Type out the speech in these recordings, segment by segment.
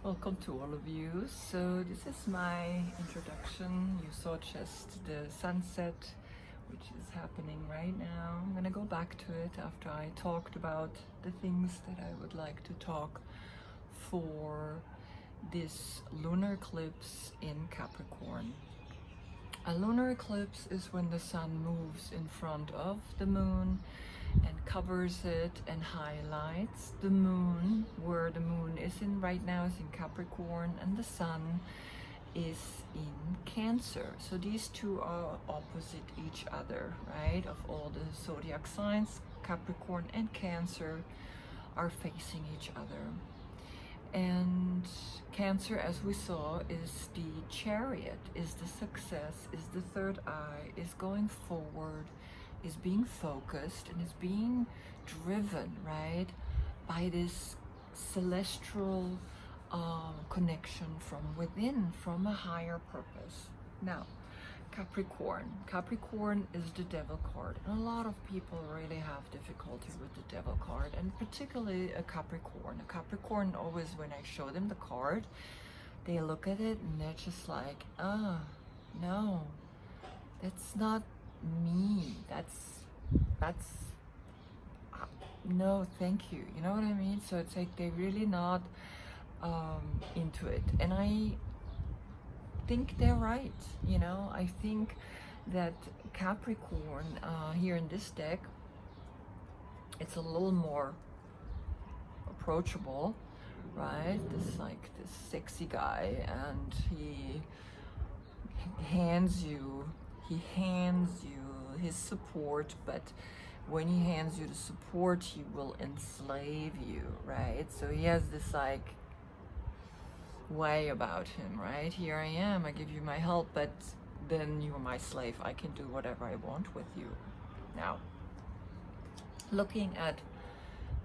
Welcome to all of you. So this is my introduction. You saw just the sunset, which is happening right now. I'm gonna go back to it after I talked about the things that I would like to talk for this lunar eclipse in Capricorn. A lunar eclipse is when the sun moves in front of the moon and covers it and highlights the moon. Where the moon is in right now is in Capricorn and the sun is in Cancer. So these two are opposite each other, right? Of all the zodiac signs, Capricorn and Cancer are facing each other. And Cancer, as we saw, is the chariot, is the success, is the third eye, is going forward, is being focused, and is being driven, right, by this celestial connection from within, from a higher purpose. Now, Capricorn is the devil card, and a lot of people really have difficulty with the devil card, and particularly a Capricorn always, when I show them the card, they look at it and they're just like, no, that's not me, that's no, thank you, you know what I mean? So it's like they're really not into it, and I think they're right. You know, I think that Capricorn here in this deck, it's a little more approachable, right? This sexy guy, and he hands you his support, but when he hands you the support, he will enslave you, right? So he has this way about him, right? Here I am, I give you my help, but then you're my slave. I can do whatever I want with you. Now, looking at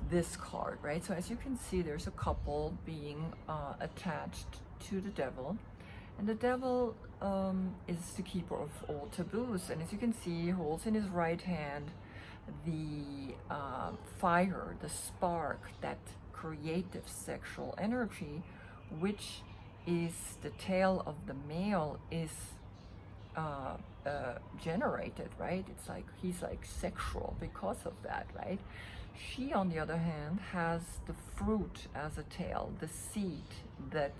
this card, right? So as you can see, there's a couple being attached to the devil, and the devil is the keeper of all taboos, and as you can see, he holds in his right hand the fire, the spark, that creative sexual energy, which is the tail of the male is generated, right? It's like he's like sexual because of that, right? She, on the other hand, has the fruit as a tail, the seed, that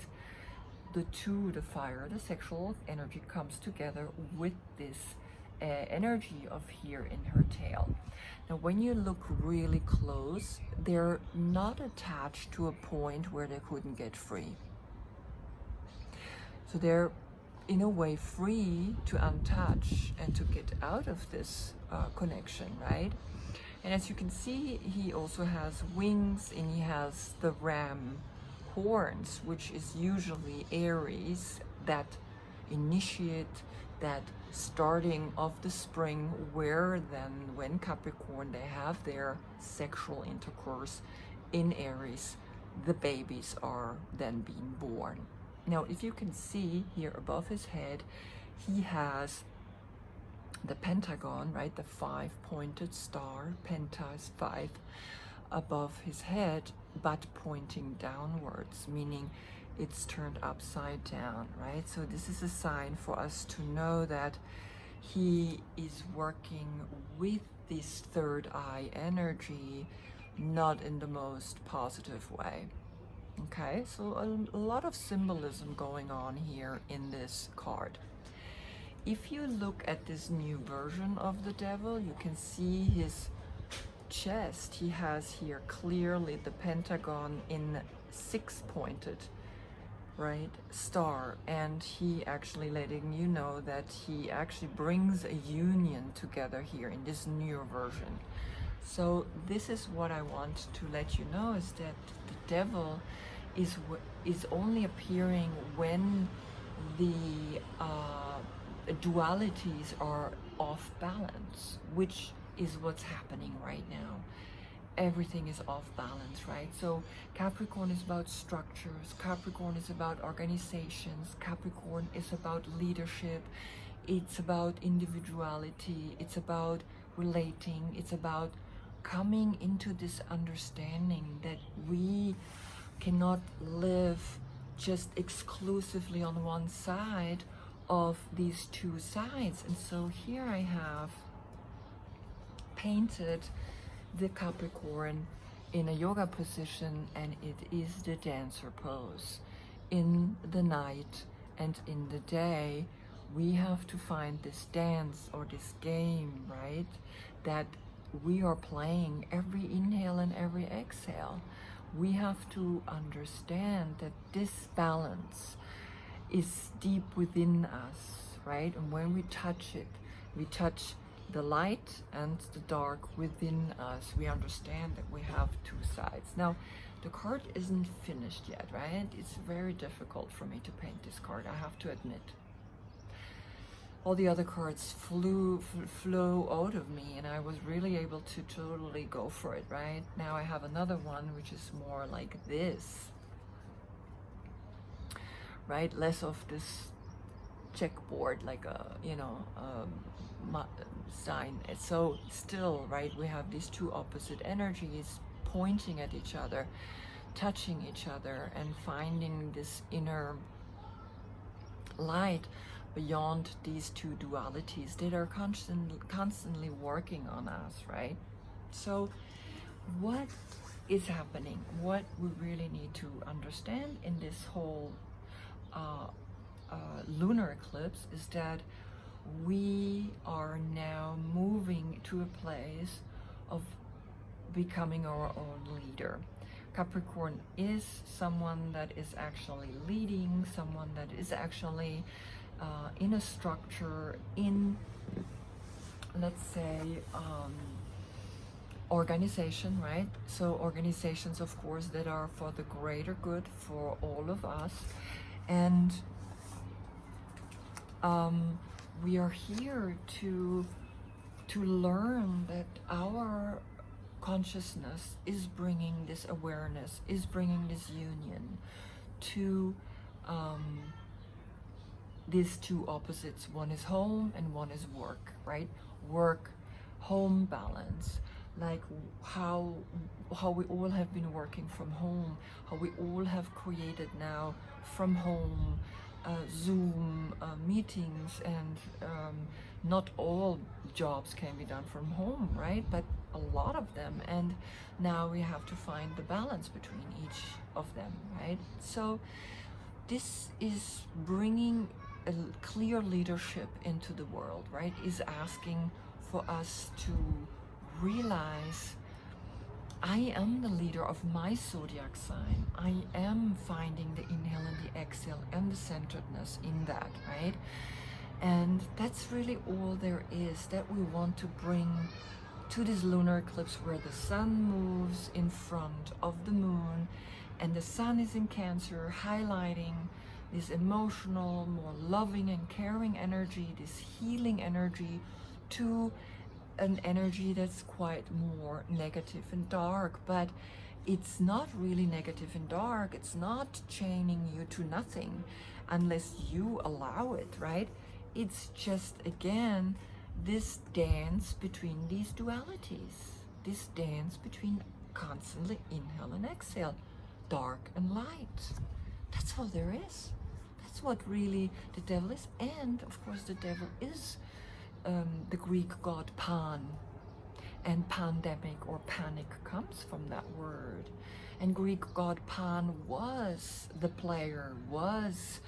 the two, the fire, the sexual energy, comes together with this energy of here in her tail. Now, when you look really close, they're not attached to a point where they couldn't get free. So they're in a way free to untouch and to get out of this connection, right? And as you can see, he also has wings, and he has the ram horns, which is usually Aries, that initiate, that starting of the spring, where then when Capricorn, they have their sexual intercourse in Aries, the babies are then being born. Now, if you can see here above his head, he has the pentagon, right? The 5-pointed star. Penta is 5 above his head, but pointing downwards, meaning it's turned upside down, right? So this is a sign for us to know that he is working with this third eye energy, not in the most positive way. Okay, so a lot of symbolism going on here in this card. If you look at this new version of the devil, you can see his chest. He has here clearly the pentagon in 6-pointed, right, star, and he actually letting you know that he actually brings a union together here in this newer version. So this is what I want to let you know, is that the devil is only appearing when the dualities are off balance, which is what's happening right now. Everything is off balance, right? So Capricorn is about structures, Capricorn is about organizations, Capricorn is about leadership, it's about individuality, it's about relating, it's about coming into this understanding that we cannot live just exclusively on one side of these two sides. And so here I have painted the Capricorn in a yoga position, and it is the dancer pose. In the night and in the day, we have to find this dance or this game, right, that we are playing every inhale and every exhale. We have to understand that this balance is deep within us, right? And when we touch it, we touch the light and the dark within us. We understand that we have two sides. Now, the card isn't finished yet, right? It's very difficult for me to paint this card, I have to admit. All the other cards flow out of me, and I was really able to totally go for it, right? Now I have another one which is more like this, right? Less of this checkboard, like a, you know, sign. So still, right, we have these two opposite energies pointing at each other, touching each other, and finding this inner light beyond these two dualities that are constantly working on us, right? So what is happening, what we really need to understand in this whole lunar eclipse is that we are now moving to a place of becoming our own leader. Capricorn is someone that is actually leading, someone that is actually in a structure, in, let's say, organization, right? So organizations, of course, that are for the greater good for all of us. And we are here to learn that our consciousness is bringing this awareness, is bringing this union to these two opposites. One is home and one is work, right? Work, home balance, like how we all have been working from home, how we all have created now from home Zoom meetings, and not all jobs can be done from home, right? But a lot of them, and now we have to find the balance between each of them, right? So this is bringing a clear leadership into the world, right? Is asking for us to realize, I am the leader of my zodiac sign. I am finding the inhale and the exhale and the centeredness in that, right? And that's really all there is that we want to bring to this lunar eclipse, where the sun moves in front of the moon, and the sun is in Cancer, highlighting this emotional, more loving and caring energy, this healing energy, to an energy that's quite more negative and dark. But it's not really negative and dark. It's not chaining you to nothing unless you allow it, right? It's just, again, this dance between these dualities, this dance between constantly inhale and exhale, dark and light. That's all there is. That's what really the devil is. And of course the devil is the Greek god Pan, and pandemic or panic comes from that word. And Greek god Pan was the player, was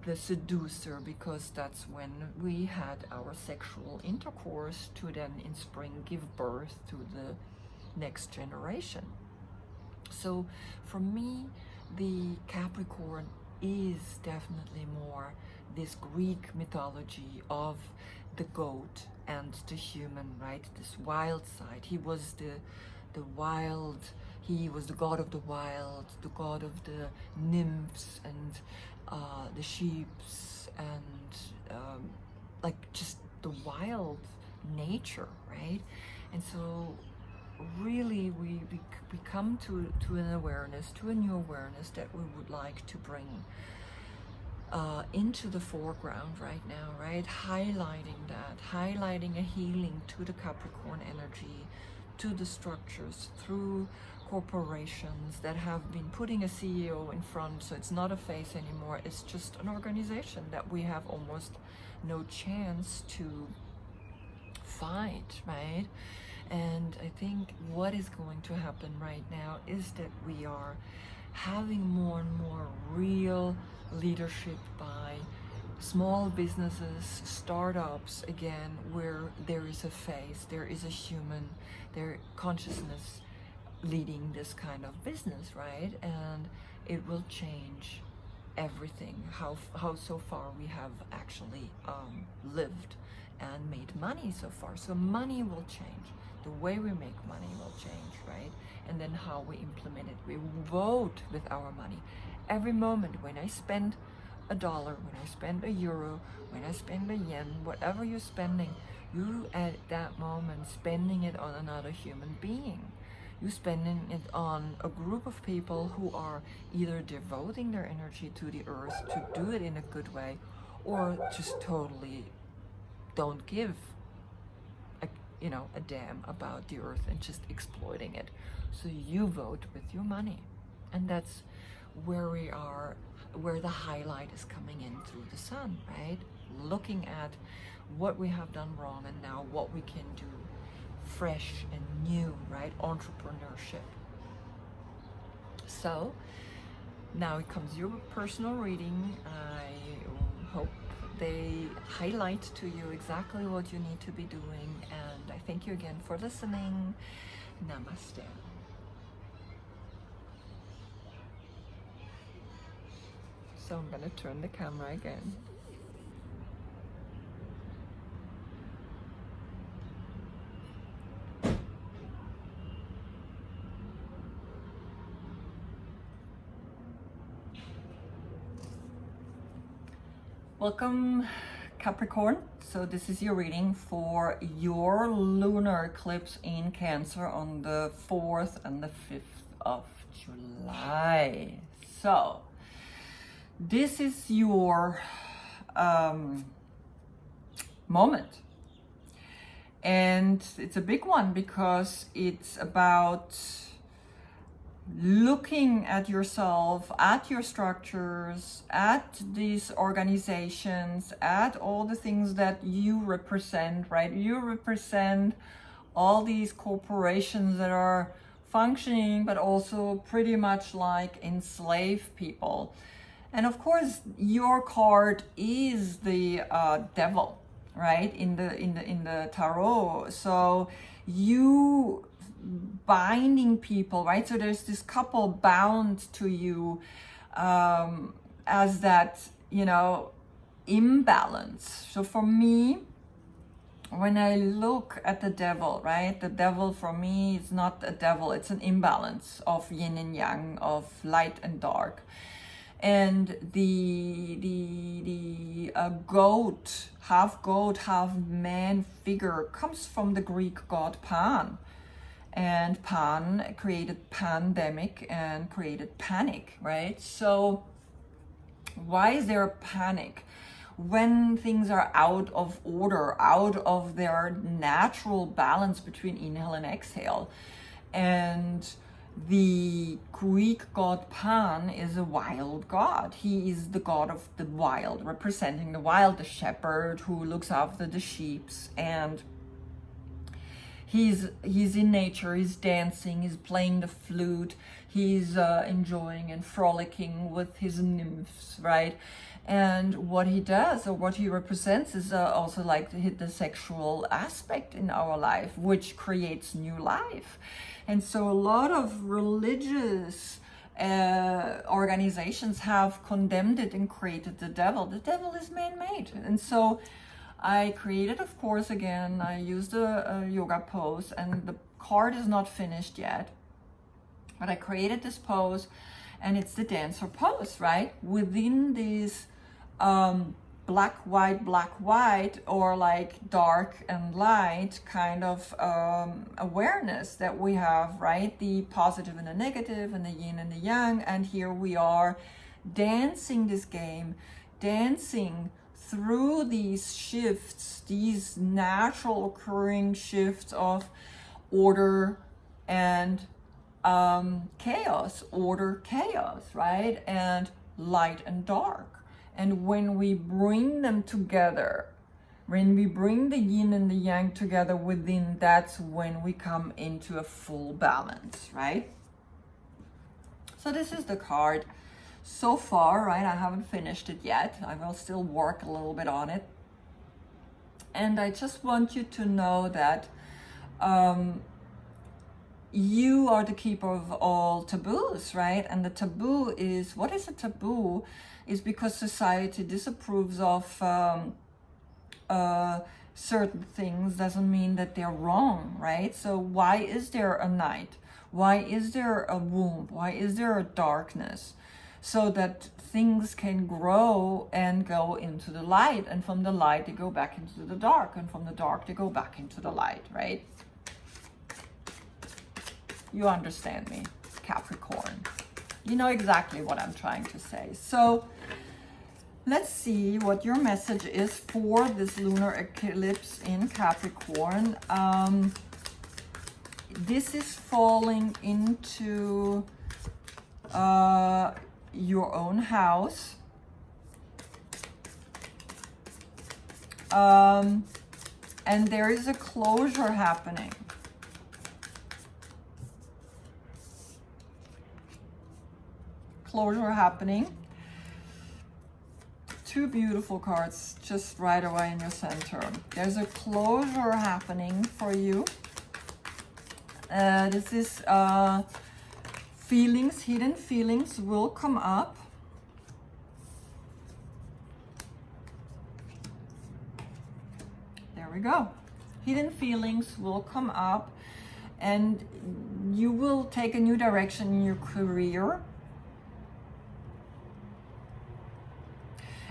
the seducer, because that's when we had our sexual intercourse to then in spring give birth to the next generation. So for me, the Capricorn is definitely more this Greek mythology of the goat and the human, right? This wild side. He was the wild, he was the god of the wild, the god of the nymphs and the sheeps, and like just the wild nature, right? And so really we come to an awareness, to a new awareness that we would like to bring into the foreground right now, right? Highlighting that, highlighting a healing to the Capricorn energy, to the structures, through corporations that have been putting a CEO in front, so it's not a face anymore, it's just an organization that we have almost no chance to fight, right? And I think what is going to happen right now is that we are having more and more real leadership by small businesses, startups, again, where there is a face, there is a human, their consciousness leading this kind of business, right? And it will change everything, how so far we have actually lived and made money so far. So money will change, the way we make money will change, right? And then how we implement it. We vote with our money. Every moment when I spend $1, when I spend €1, when I spend a yen, whatever you're spending, you at that moment spending it on another human being. You're spending it on a group of people who are either devoting their energy to the earth to do it in a good way, or just totally don't give a damn about the earth and just exploiting it. So you vote with your money. And that's where we are, where the highlight is coming in through the sun, right? Looking at what we have done wrong and now what we can do fresh and new, right? Entrepreneurship. So now it comes your personal reading. I hope they highlight to you exactly what you need to be doing, and I thank you again for listening. Namaste. So I'm going to turn the camera again. Welcome, Capricorn. So this is your reading for your lunar eclipse in Cancer on the 4th and the 5th of July. So this is your moment. And it's a big one because it's about looking at yourself, at your structures, at these organizations, at all the things that you represent, right? You represent all these corporations that are functioning, but also pretty much like enslaved people. And of course, your card is the devil, right? In the tarot. So you binding people, right? So there's this couple bound to you as that, imbalance. So for me, when I look at the devil, right? The devil for me is not a devil, it's an imbalance of yin and yang, of light and dark. And the goat, half man figure comes from the Greek god Pan. And Pan created pandemic and created panic, right? So why is there a panic? When things are out of order, out of their natural balance between inhale and exhale. And the Greek god Pan is a wild god. He is the god of the wild, representing the wild, the shepherd who looks after the sheep. And he's in nature, he's dancing, he's playing the flute, he's enjoying and frolicking with his nymphs, right? And what he does, or what he represents, is also like the sexual aspect in our life, which creates new life. And so a lot of religious organizations have condemned it and created the devil. The devil is man-made. And so I created, of course, again, I used a yoga pose, and the card is not finished yet. But I created this pose, and it's the dancer pose, right? Within these black, white, or like dark and light kind of awareness that we have, right? The positive and the negative, and the yin and the yang. And here we are dancing this game, dancing through these shifts, these natural occurring shifts of order and chaos, order, chaos, right? And light and dark. And when we bring them together, when we bring the yin and the yang together within, that's when we come into a full balance, right? So this is the card so far, right? I haven't finished it yet. I will still work a little bit on it. And I just want you to know that you are the keeper of all taboos, right? And the taboo is, what is a taboo? Is because society disapproves of certain things doesn't mean that they're wrong, right? So why is there a night? Why is there a womb? Why is there a darkness? So that things can grow and go into the light, and from the light they go back into the dark, and from the dark they go back into the light, right? You understand me, Capricorn. You know exactly what I'm trying to say. So let's see what your message is for this lunar eclipse in Capricorn. This is falling into your own house. And there is a closure happening. Closure happening. Two beautiful cards just right away in your center. There's a closure happening for you. This is feelings, hidden feelings will come up. There we go. Hidden feelings will come up, and you will take a new direction in your career.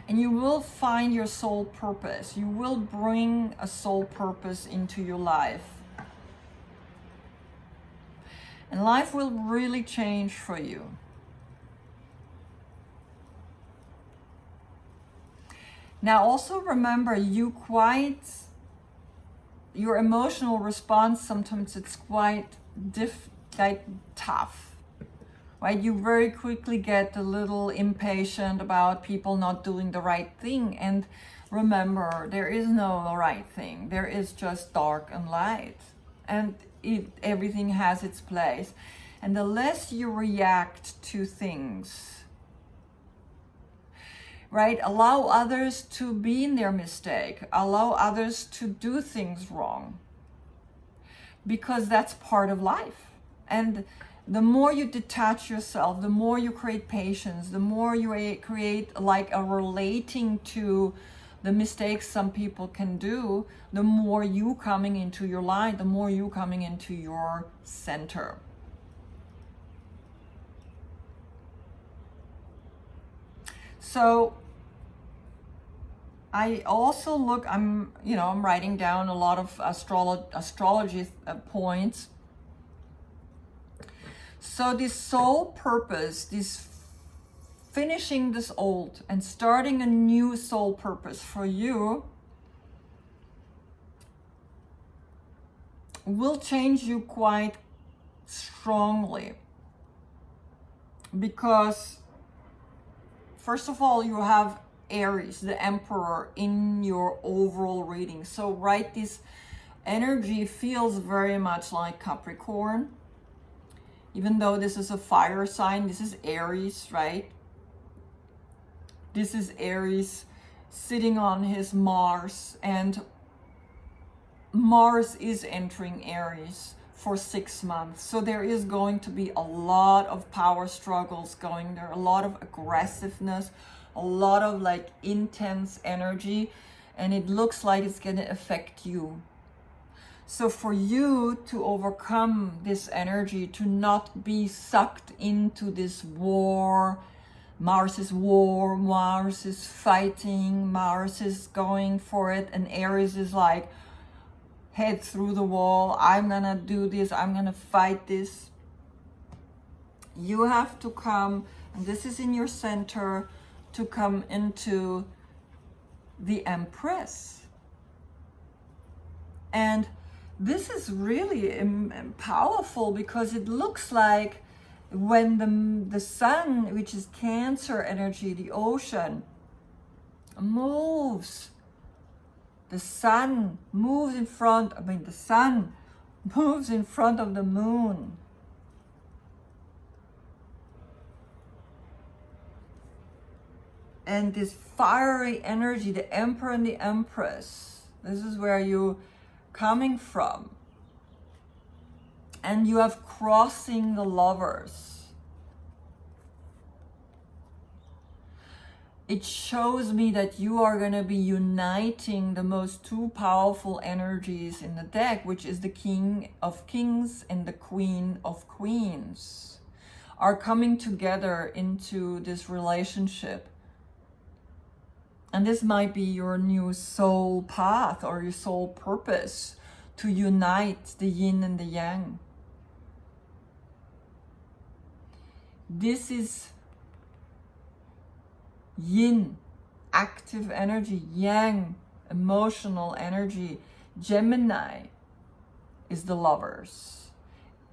And you will find your soul purpose. You will bring a soul purpose into your life. And life will really change for you. Now also remember, your emotional response, sometimes it's quite tough. Right? You very quickly get a little impatient about people not doing the right thing. And remember, there is no right thing. There is just dark and light. And everything has its place. And the less you react to things, right? Allow others to be in their mistake. Allow others to do things wrong. Because that's part of life. And the more you detach yourself, the more you create patience, the more you create like a relating to the mistakes some people can do, the more you coming into your light, the more you coming into your center. So I also look, I'm writing down a lot of astrology points. So this soul purpose, this finishing this old and starting a new soul purpose for you will change you quite strongly. Because first of all, you have Aries, the Emperor, in your overall reading. So right, this energy feels very much like Capricorn. Even though this is a fire sign, this is Aries, right? This is Aries sitting on his Mars, and Mars is entering Aries for 6 months. So there is going to be a lot of power struggles going there, a lot of aggressiveness, a lot of like intense energy, and it looks like it's going to affect you. So for you to overcome this energy, to not be sucked into this war, Mars is fighting, Mars is going for it, and Aries is like, head through the wall, I'm gonna do this, I'm gonna fight this. You have to come, and this is in your center, to come into the Empress. And this is really powerful, because it looks like when the sun, which is Cancer energy, the ocean, moves, the sun moves in front, the sun moves in front of the moon. And this fiery energy, the Emperor and the Empress, this is where you're coming from. And you have crossing the Lovers. It shows me that you are going to be uniting the most two powerful energies in the deck, which is the King of Kings and the Queen of Queens, are coming together into this relationship. And this might be your new soul path or your soul purpose, to unite the yin and the yang. This is yin, active energy, yang, emotional energy. Gemini is the Lovers.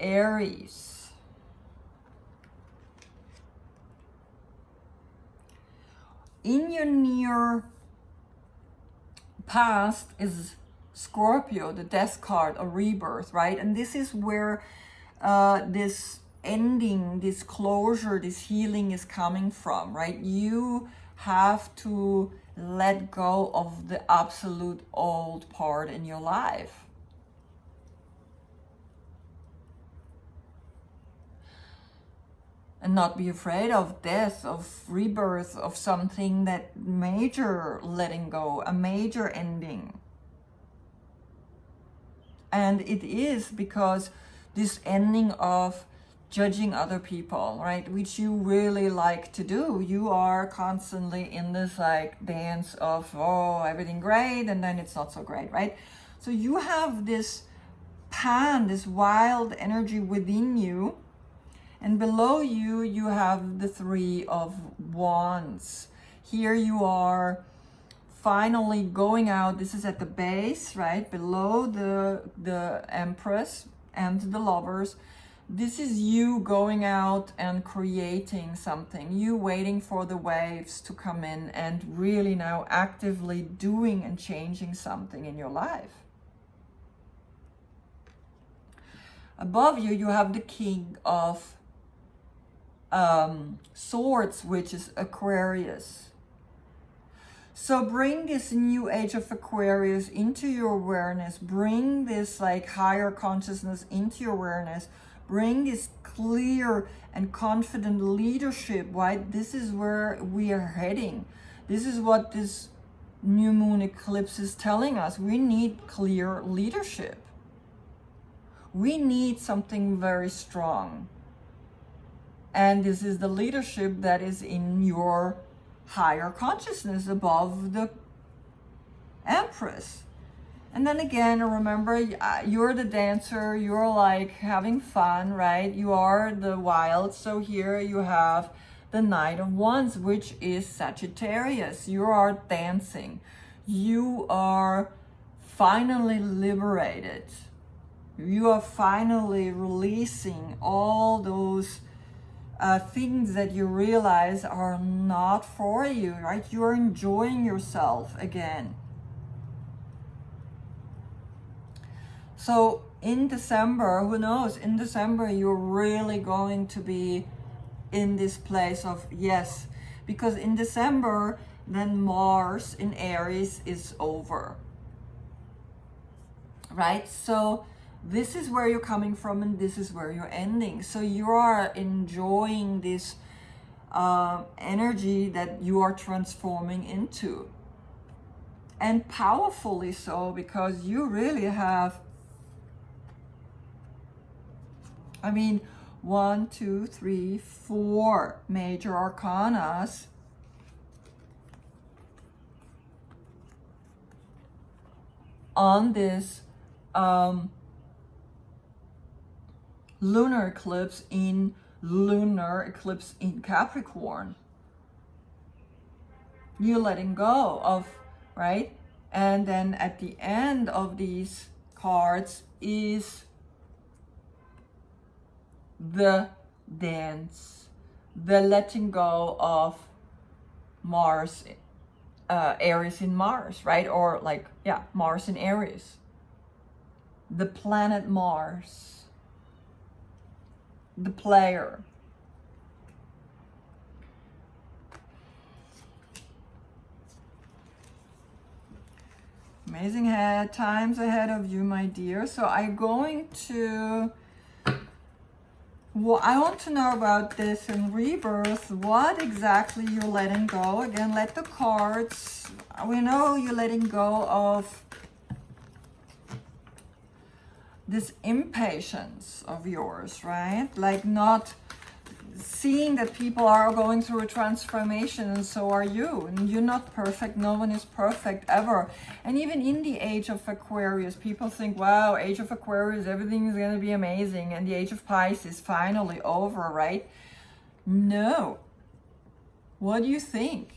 Aries. In your near past is Scorpio, the death card, a rebirth, right? And this is where this ending, this closure, this healing is coming from, right? You have to let go of the absolute old part in your life. And not be afraid of death, of rebirth, of something that major letting go, a major ending. And it is because this ending of judging other people, right? Which you really like to do. You are constantly in this like dance of, oh, everything great, and then it's not so great, right? So you have this this wild energy within you. And below you, you have the Three of Wands. Here you are finally going out. This is at the base, right? Below the Empress and the Lovers. This is you going out and creating something. You waiting for the waves to come in and really now actively doing and changing something in your life. Above you, you have the King of Swords, which is Aquarius. So bring this new age of Aquarius into your awareness. Bring this like higher consciousness into your awareness. Bring this clear and confident leadership, right? This is where we are heading. This is what this new moon eclipse is telling us. We need clear leadership. We need something very strong. And this is the leadership that is in your higher consciousness above the Empress. And then again, remember, you're the dancer, you're like having fun, right? You are the wild. So here you have the Knight of Wands, which is Sagittarius. You are dancing. You are finally liberated. You are finally releasing all those things that you realize are not for you, right? You're enjoying yourself again. So in December, who knows, in December, you're really going to be in this place of yes, because in December, then Mars in Aries is over, right? So this is where you're coming from and this is where you're ending. So you are enjoying this energy that you are transforming into. And powerfully so, because you really have, 1, 2, 3, 4 major arcanas. On this lunar eclipse in Capricorn. You're letting go of, right? And then at the end of these cards is the dance, the letting go of Mars, Aries in Mars, right? Or like, yeah, Mars in Aries. The planet Mars, the player. Amazing times ahead of you, my dear. So I'm going to, well, I want to know about this in rebirth. What exactly you're letting go? Again, let the cards, we know you're letting go of this impatience of yours, right? Like not seeing that people are going through a transformation, and so are you. And you're not perfect. No one is perfect ever. And even in the age of Aquarius, people think, wow, age of Aquarius, everything is going to be amazing. And the age of Pisces finally over, right? No. What do you think?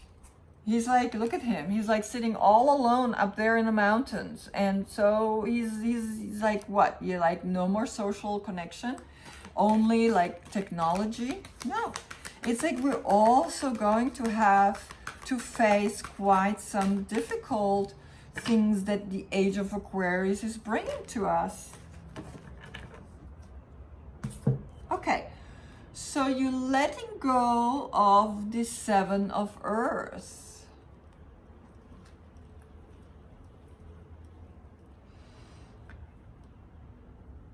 He's like, look at him. He's like sitting all alone up there in the mountains. And so he's like, what? You're like, no more social connection? Only like technology? No. It's like we're also going to have to face quite some difficult things that the age of Aquarius is bringing to us. Okay, so you're letting go of the Seven of Earth.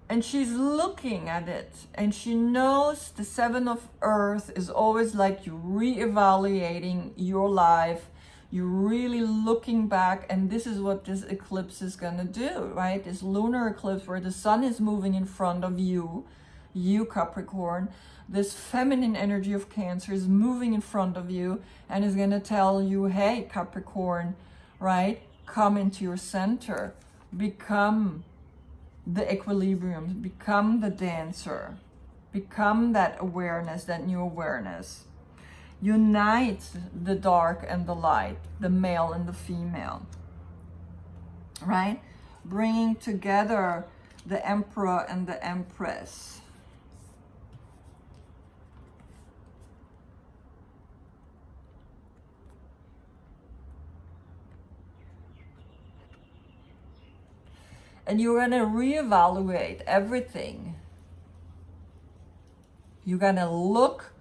And she's looking at it, and she knows the Seven of Earth is always like you reevaluating your life. You're really looking back, and this is what this eclipse is gonna do, right? This lunar eclipse where the sun is moving in front of you, you Capricorn. This feminine energy of Cancer is moving in front of you and is gonna tell you, hey, Capricorn, right? Come into your center, become the equilibrium, become the dancer, become that awareness, that new awareness. Unite the dark and the light, the male and the female, right? Bringing together the emperor and the empress. And you're going to reevaluate everything. You're going to look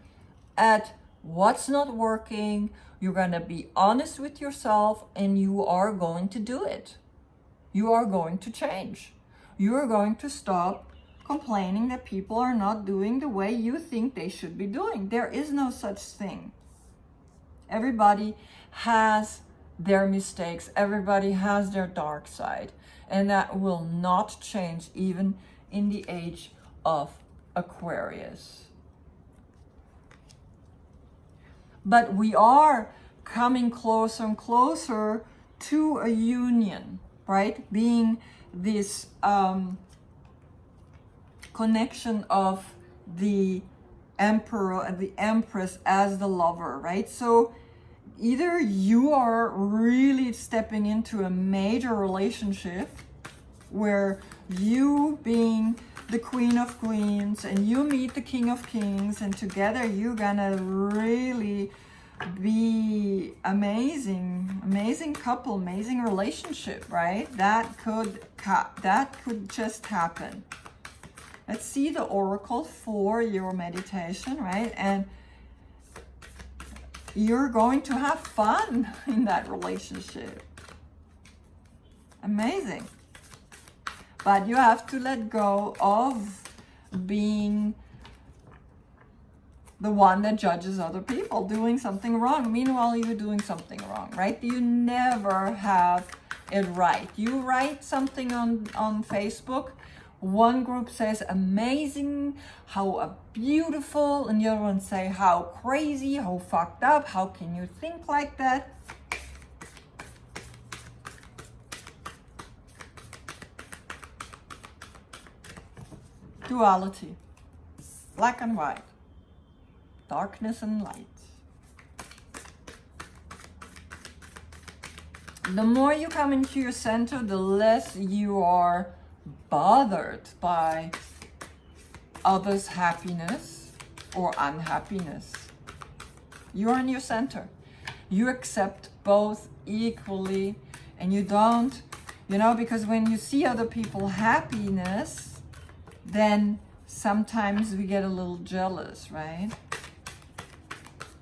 at what's not working. You're going to be honest with yourself, and you are going to do it. You are going to change. You are going to stop complaining that people are not doing the way you think they should be doing. There is no such thing. Everybody has their mistakes. Everybody has their dark side. And that will not change even in the age of Aquarius. But we are coming closer and closer to a union, right? Being this connection of the emperor and the empress as the lover, right? So either you are really stepping into a major relationship where you being the queen of queens and you meet the king of kings, and together you're gonna really be amazing couple, amazing relationship, right? That could just happen. Let's see the oracle for your meditation, right? And you're going to have fun in that relationship. Amazing. But you have to let go of being the one that judges other people doing something wrong. Meanwhile, you're doing something wrong, right? You never have it right. You write something on Facebook, one group says amazing, how beautiful, and the other one say how crazy, how fucked up, how can you think like that? Duality, black and white, darkness and light. The more you come into your center, the less you are bothered by others' happiness or unhappiness. You're in your center. You accept both equally, and you don't, you know, because when you see other people happiness, then sometimes we get a little jealous, right?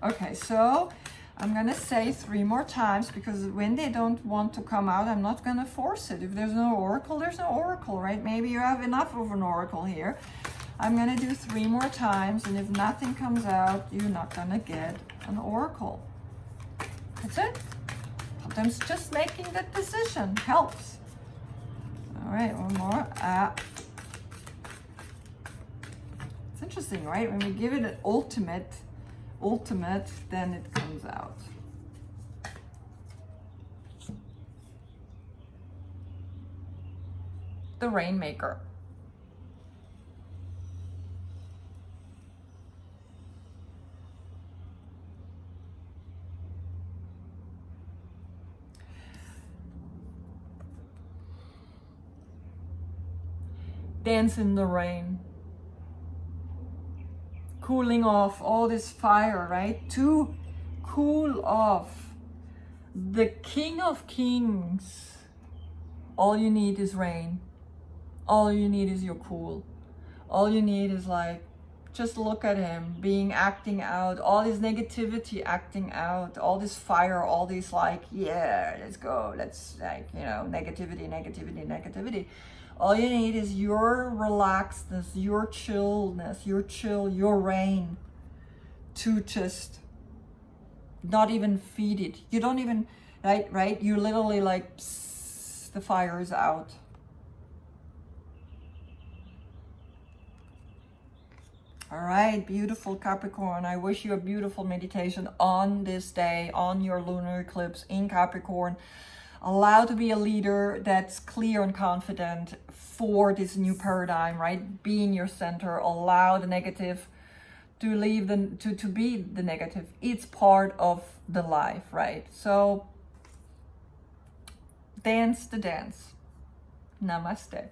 Okay, so I'm gonna say 3 more times, because when they don't want to come out, I'm not gonna force it. If there's no oracle, there's no oracle, right? Maybe you have enough of an oracle here. I'm gonna do 3 more times, and if nothing comes out, you're not gonna get an oracle. That's it. Sometimes just making that decision helps. All right, one more. It's interesting, right? When we give it an ultimate, then it comes out. The Rainmaker. Dance in the rain. Cooling off all this fire, right? To cool off. The King of Kings. All you need is rain. All you need is your cool. All you need is like, just look at him acting out, all this negativity acting out, all this fire, all this like, yeah, let's go, let's like, you know, negativity. All you need is your relaxedness, your chillness, your rain to just not even feed it. You don't even, right? You literally like, psst, the fire is out. All right, beautiful Capricorn. I wish you a beautiful meditation on this day, on your lunar eclipse in Capricorn. Allow to be a leader that's clear and confident for this new paradigm, right? Be in your center. Allow the negative to leave to be the negative. It's part of the life, right? So dance the dance. Namaste.